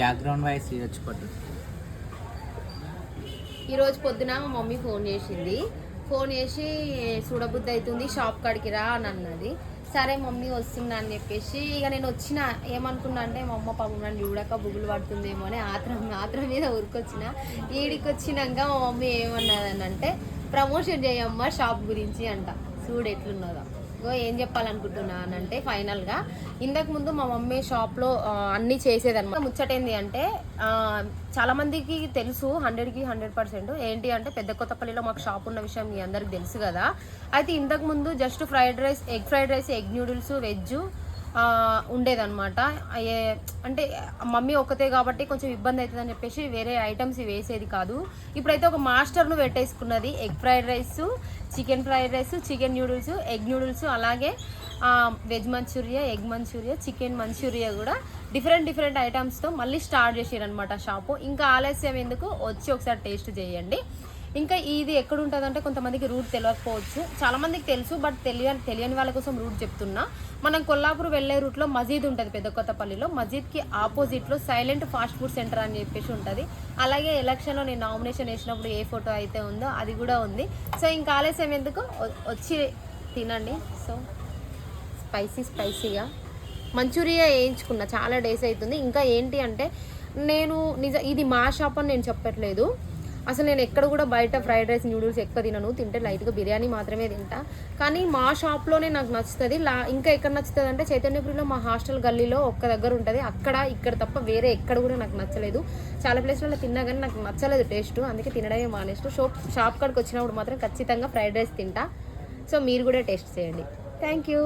Background voice వచ్చి ఈరోజు పొద్దున మా మమ్మీ ఫోన్ చేసింది. ఫోన్ చేసి చూడబుద్ధి అవుతుంది షాప్ కాడికి రా అని అన్నది. సరే మమ్మీ వస్తున్నా అని చెప్పేసి ఇక నేను వచ్చిన. ఏమనుకున్నా అంటే మా అమ్మ పాపం నన్ను చూడక బుగులు పడుతుందేమో అని ఆత్రం మీద ఊరికొచ్చిన. ఈడికి వచ్చినాక మా మమ్మీ ఏమన్నదని అంటే ప్రమోషన్ చేయమ్మా షాప్ గురించి అంట. చూడు ఎట్లున్నదో. ఏం చెప్పాలనుకుంటున్నా అని అంటే ఫైనల్గా ఇంతకు ముందు మా మమ్మీ షాప్లో అన్నీ చేసేదన్నమాట. ముచ్చటేంది అంటే చాలామందికి తెలుసు 100కి 100% ఏంటి అంటే పెద్ద కొత్తపల్లిలో మాకు షాప్ ఉన్న విషయం మీ అందరికి తెలుసు కదా. అయితే ఇంతకు ముందు just fried rice egg noodles veg ఉండేదన్నమాట. అంటే మమ్మీ ఒక్కతే కాబట్టి కొంచెం ఇబ్బంది అవుతుందని చెప్పేసి వేరే ఐటమ్స్ వేసేది కాదు. ఇప్పుడైతే ఒక మాస్టర్ను పెట్టేసుకున్నది. Egg fried rice, chicken fried rice, chicken noodles, egg noodles, అలాగే veg manchurian, egg manchurian, chicken manchurian కూడా డిఫరెంట్ ఐటమ్స్తో మళ్ళీ స్టార్ట్ చేసారనమాట షాపు. ఇంకా ఆలస్యం ఎందుకు, వచ్చి ఒకసారి టేస్ట్ చేయండి. ఇంకా ఇది ఎక్కడ ఉంటుందంటే కొంతమందికి రూట్ తెలియకపోవచ్చు, చాలామందికి తెలుసు, బట్ తెలియని వాళ్ళ కోసం రూట్ చెప్తున్నా. మనం కొల్లాపూర్ వెళ్ళే రూట్లో మజీద్ ఉంటుంది పెద్ద కొత్తపల్లిలో. మజీద్కి ఆపోజిట్లో సైలెంట్ ఫాస్ట్ ఫుడ్ సెంటర్ అని చెప్పేసి ఉంటుంది. అలాగే ఎలక్షన్లో నేను నామినేషన్ వేసినప్పుడు ఏ ఫోటో అయితే ఉందో అది కూడా ఉంది. సో ఇంకా ఆలస్యం ఎందుకు, వచ్చి తినండి. సో స్పైసీగా మంచూరియా వేయించుకున్నా, చాలా డేస్ అవుతుంది. ఇంకా ఏంటి అంటే నేను ఇది మా షాప్ అని నేను చెప్పట్లేదు. అసలు నేను ఎక్కడ కూడా బయట ఫ్రైడ్ రైస్ న్యూడిల్స్ ఎక్కువ తినను. తింటే లైట్గా బిర్యానీ మాత్రమే తింటా. కానీ మా షాప్లోనే నాకు నచ్చుతుంది. ఇంకా ఎక్కడ నచ్చుతుంది అంటే చైతన్యపురిలో మా హాస్టల్ గల్లీలో ఒక్క దగ్గర ఉంటుంది. ఇక్కడ తప్ప వేరే ఎక్కడ కూడా నాకు నచ్చలేదు. చాలా ప్లేస్లలో తిన్నా కానీ నాకు నచ్చలేదు టేస్ట్. అందుకే తినడమే మానేస్ట్. షాప్ కాడికి వచ్చినప్పుడు మాత్రం ఖచ్చితంగా ఫ్రైడ్ రైస్ తింటా. సో మీరు కూడా టేస్ట్ చేయండి. Thank you.